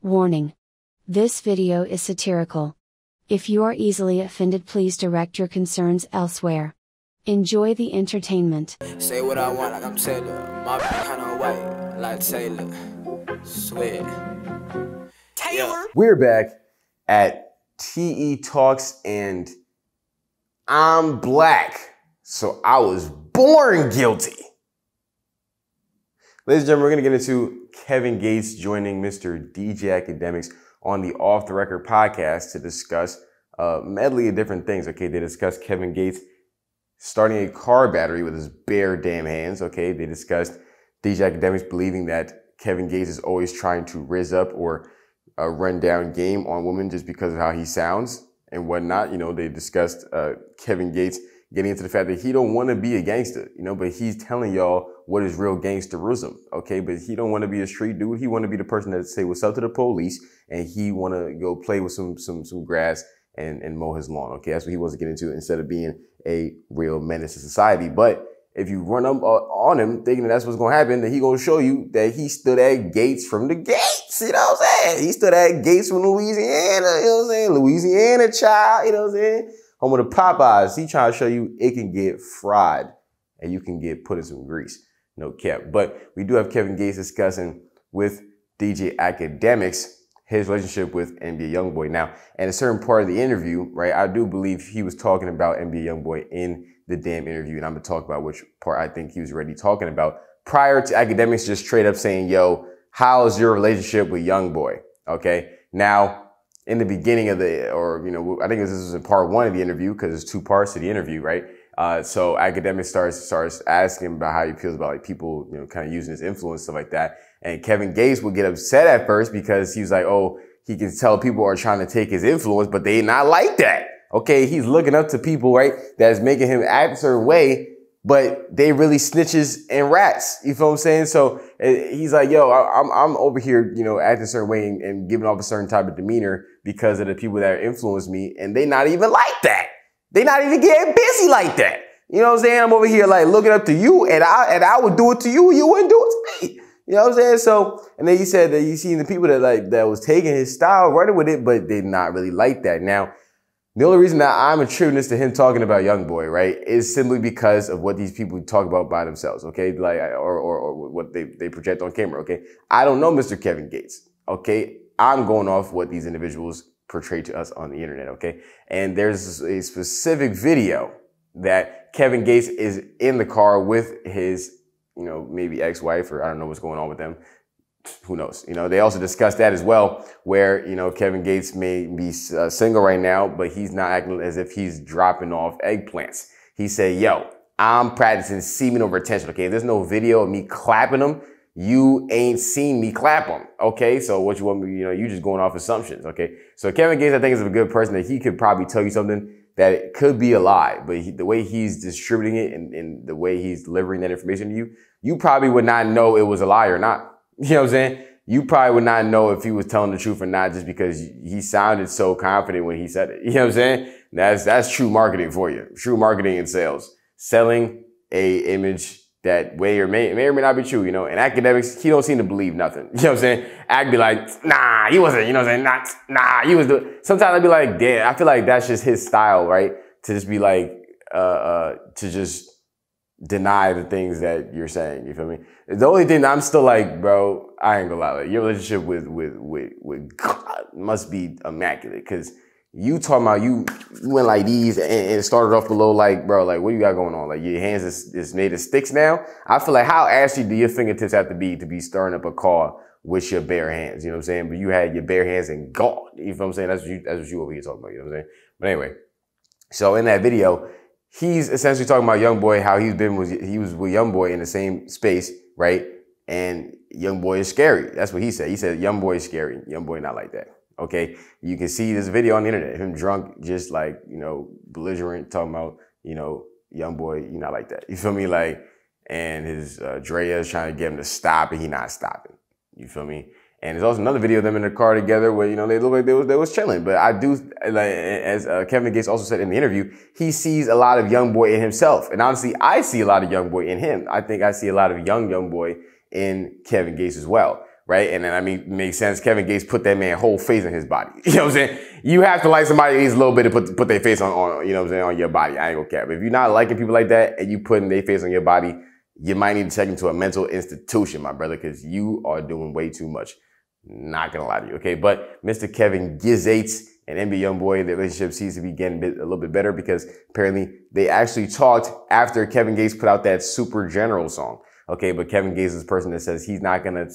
Warning. This video is satirical. If you are easily offended, please direct your concerns elsewhere. Enjoy the entertainment. Say what I want like I'm Taylor. My kinda white like Taylor. Swear. Taylor. We're back at TE Talks, and I'm black, so I was born guilty. Ladies and gentlemen, we're going to get into Kevin Gates joining Mr. DJ Academics on the Off the Record podcast to discuss a medley of different things. Okay, they discussed Kevin Gates starting a car battery with his bare damn hands. Okay, they discussed DJ Academics believing that Kevin Gates is always trying to rizz up or run down game on women just because of how he sounds and whatnot. You know, they discussed Kevin Gates getting into the fact that he don't want to be a gangster, you know, but he's telling y'all what is real gangsterism, okay? But he don't want to be a street dude. He want to be the person that say what's up to the police, and he want to go play with some grass and mow his lawn, okay? That's what he wants to get into instead of being a real menace to society. But if you run up on him thinking that that's what's going to happen, then he going to show you that he stood at Gates from the Gates, you know what I'm saying? He stood at Gates from Louisiana, you know what I'm saying? Louisiana child, you know what I'm saying? Home of the Popeyes. He trying to show you it can get fried and you can get put in some grease. No cap. But we do have Kevin Gates discussing with DJ Academics his relationship with NBA Youngboy. Now, in a certain part of the interview, right, I do believe he was talking about NBA Youngboy in the damn interview, and I'm going to talk about which part I think he was already talking about prior to Academics just straight up saying, yo, how's your relationship with Youngboy? Okay. Now, in the beginning of or, you know, I think this was in part one of the interview because there's two parts to the interview, right? So Academics starts asking about how he feels about like people, you know, kind of using his influence, stuff like that. And Kevin Gates would get upset at first because he was like, oh, he can tell people are trying to take his influence, but they not like that. Okay. He's looking up to people, right? That's making him act a certain way, but they really snitches and rats. You feel what I'm saying? So he's like, yo, I'm over here, you know, acting a certain way and giving off a certain type of demeanor because of the people that influence me. And they not even like that. They not even getting busy like that. You know what I'm saying? I'm over here like looking up to you, and I would do it to you. You wouldn't do it to me. You know what I'm saying? So, and then he said that he seen the people that was taking his style, running with it, but they not really like that. Now, the only reason that I'm attributing this to him talking about Youngboy, right, is simply because of what these people talk about by themselves, okay? Like, or what they project on camera, okay? I don't know Mr. Kevin Gates, okay? I'm going off what these individuals portray to us on the internet, okay? And there's a specific video that Kevin Gates is in the car with his, you know, maybe ex-wife, or I don't know what's going on with them. Who knows? You know, they also discussed that as well, where, you know, Kevin Gates may be single right now, but he's not acting as if he's dropping off eggplants. He said, yo, I'm practicing semen over retention. Okay. If there's no video of me clapping them, you ain't seen me clap them. Okay. So what you want me, you know, you just going off assumptions. Okay. So Kevin Gates, I think, is a good person that he could probably tell you something that it could be a lie, but the way he's distributing it and the way he's delivering that information to you, you probably would not know it was a lie or not. You know what I'm saying? You probably would not know if he was telling the truth or not just because he sounded so confident when he said it. You know what I'm saying? That's true marketing for you. True marketing and sales. Selling a image that may or may not be true, you know. And Academics, he don't seem to believe nothing. You know what I'm saying? I'd be like, nah, he wasn't, you know what I'm saying? Nah, he was sometimes I'd be like, damn, I feel like that's just his style, right? To just be like, to just deny the things that you're saying. You feel me? The only thing that I'm still like, bro, I ain't gonna lie, like, your relationship with God must be immaculate, because you talking about you went like these and it started off below, like, bro, like, what you got going on? Like, your hands is made of sticks now. I feel like, how ashy do your fingertips have to be stirring up a car with your bare hands? You know what I'm saying? But you had your bare hands and God. You feel what I'm saying? That's what you over here talking about. You know what I'm saying? But anyway, so in that video, he's essentially talking about Youngboy, how he was with Youngboy in the same space, right? And Youngboy is scary. That's what he said. He said Youngboy is scary. Youngboy not like that. Okay, you can see this video on the internet, him drunk, just like, you know, belligerent, talking about, you know, Youngboy, you not like that. You feel me? Like, and his Drea is trying to get him to stop, and he not stopping. You feel me? And there's also another video of them in the car together where, you know, they look like they was chilling. But I do, like, as Kevin Gates also said in the interview, he sees a lot of Youngboy in himself. And honestly, I see a lot of Youngboy in him. I think I see a lot of young Youngboy in Kevin Gates as well, right? And then, I mean, it makes sense. Kevin Gates put that man whole face in his body. You know what I'm saying? You have to like somebody at least a little bit to put their face on, you know what I'm saying, on your body. I ain't gonna cap. If you're not liking people like that and you putting their face on your body, you might need to check into a mental institution, my brother, because you are doing way too much. Not gonna lie to you, okay? But Mr. Kevin Gates and NBA Youngboy, their relationship seems to be getting a little bit better because apparently they actually talked after Kevin Gates put out that Super General song. Okay, but Kevin Gates is the person that says he's not gonna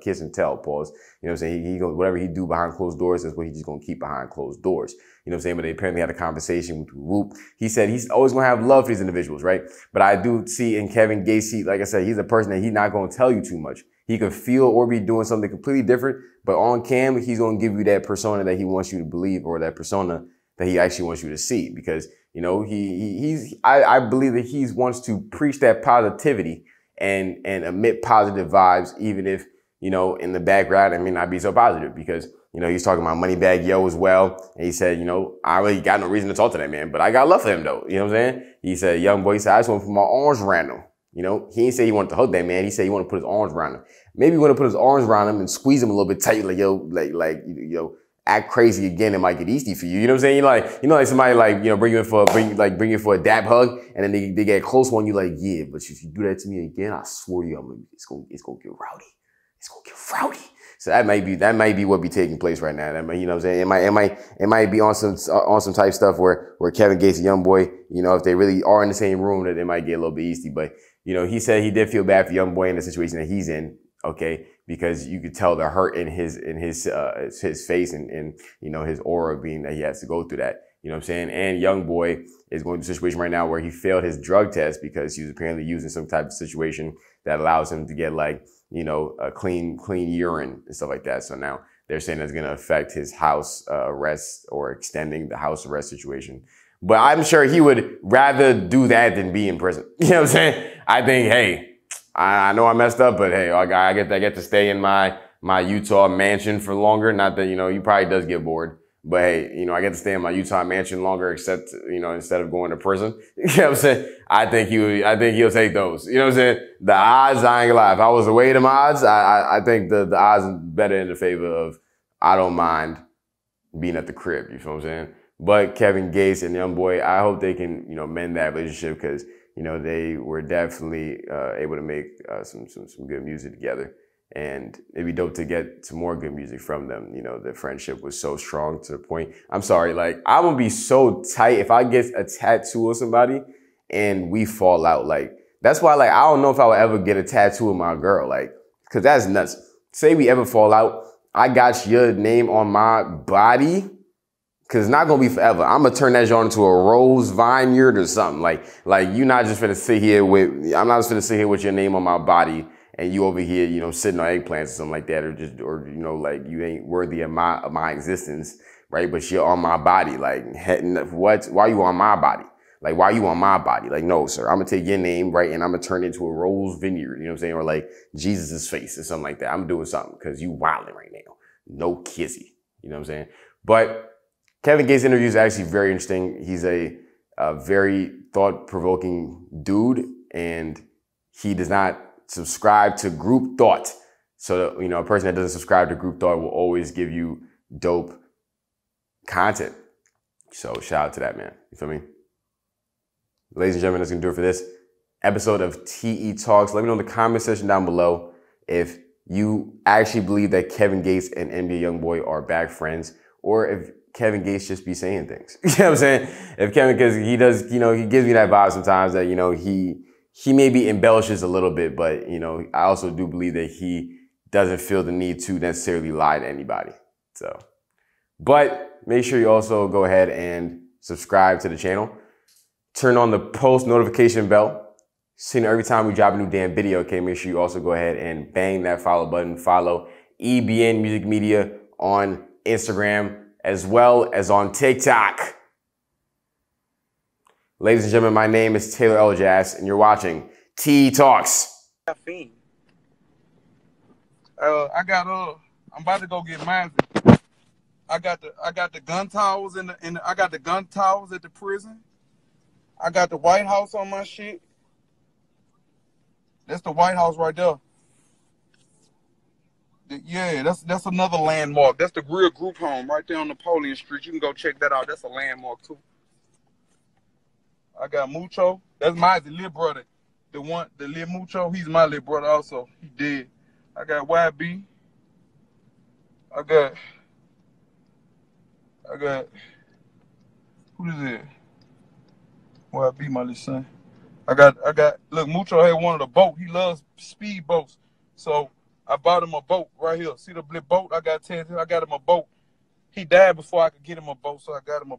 kiss and tell, pause. You know what I'm saying? He whatever he do behind closed doors is what he's just gonna keep behind closed doors. You know what I'm saying? But they apparently had a conversation with Whoop. He said he's always gonna have love for these individuals, right? But I do see in Kevin Gates, like I said, he's a person that he's not gonna tell you too much. He could feel or be doing something completely different, but on cam, he's gonna give you that persona that he wants you to believe or that persona that he actually wants you to see. Because, you know, I believe that he wants to preach that positivity and emit positive vibes, even if, you know, in the background, it may not be so positive because, you know, he's talking about Moneybagg Yo as well. And he said, you know, I really got no reason to talk to that man, but I got love for him though. You know what I'm saying? He said, Youngboy, he said, I just want to put my arms around him. You know, he didn't say he wanted to hug that man. He said he wanted to put his arms around him. Maybe he wanted to put his arms around him and squeeze him a little bit tight, like, yo, act crazy again, it might get easy for you. You know what I'm saying? Like somebody like, you know, bring you in for a dab hug, and then they get close one, you like, yeah, but if you do that to me again, I swear to you, it's gonna get rowdy. It's gonna get rowdy. So that might be what be taking place right now. You know what I'm saying? It might be on some type stuff where Kevin Gates and Youngboy, you know, if they really are in the same room, that it might get a little bit easy. But, you know, he said he did feel bad for Youngboy in the situation that he's in. Okay, because you could tell the hurt in his face and you know, his aura being that he has to go through that. You know what I'm saying? And Youngboy is going through a situation right now where he failed his drug test because he was apparently using some type of situation that allows him to get, like, you know, a clean urine and stuff like that. So now they're saying it's going to affect his house arrest or extending the house arrest situation. But I'm sure he would rather do that than be in prison. You know what I'm saying? I think, hey, I know I messed up, but hey, I get to stay in my Utah mansion for longer. Not that, you know, he probably does get bored, but hey, you know, I get to stay in my Utah mansion longer, except, you know, instead of going to prison. You know what I'm saying? I think he'll take those. You know what I'm saying? The odds, I ain't gonna lie. If I was to weigh them odds, I think the odds are better in the favor of I don't mind being at the crib. You feel what I'm saying? But Kevin Gates and Youngboy, I hope they can, you know, mend that relationship because, you know, they were definitely able to make some good music together. And it'd be dope to get some more good music from them. You know, the friendship was so strong to the point. I'm sorry, like, I would be so tight if I get a tattoo of somebody and we fall out. Like, that's why, like, I don't know if I would ever get a tattoo of my girl. Like, because that's nuts. Say we ever fall out, I got your name on my body. Cause it's not gonna be forever. I'm gonna turn that genre into a rose vineyard or something. Like you're not just gonna sit here I'm not just gonna sit here with your name on my body and you over here, you know, sitting on eggplants or something like that, or you know, like you ain't worthy of my existence, right? But you're on my body. Like, what? Why you on my body? Like, why you on my body? Like, no, sir. I'm gonna take your name, right, and I'm gonna turn it into a rose vineyard. You know what I'm saying? Or like Jesus's face or something like that. I'm doing something because you wilding right now. No kissy. You know what I'm saying? But Kevin Gates' interview is actually very interesting. He's a very thought-provoking dude, and he does not subscribe to group thought. So, you know, a person that doesn't subscribe to group thought will always give you dope content. So shout out to that, man. You feel me? Ladies and gentlemen, that's going to do it for this episode of TE Talks. Let me know in the comment section down below if you actually believe that Kevin Gates and NBA Youngboy are back friends, or if Kevin Gates just be saying things. You know what I'm saying? If Kevin, because he does, you know, he gives me that vibe sometimes that, you know, he maybe embellishes a little bit, but, you know, I also do believe that he doesn't feel the need to necessarily lie to anybody. So, but make sure you also go ahead and subscribe to the channel. Turn on the post notification bell. So, you know, every time we drop a new damn video, okay, make sure you also go ahead and bang that follow button. Follow EBN Music Media on Instagram, as well as on TikTok. Ladies and gentlemen, my name is Taylor Elajas, and you're watching T Talks. I'm about to go get mine. I got the gun towels I got the gun towels at the prison. I got the White House on my shit. That's the White House right there. Yeah, that's another landmark. That's the Grill Group Home right there on Napoleon Street. You can go check that out. That's a landmark too. I got Mucho. That's my little brother. The little Mucho, he's my little brother also. He dead. I got YB. I got who is it? YB, my little son. I got look, Mucho had one of the boat. He loves speed boats. So I bought him a boat right here. See the blue boat I got tattooed? I got him a boat. He died before I could get him a boat, so I got him a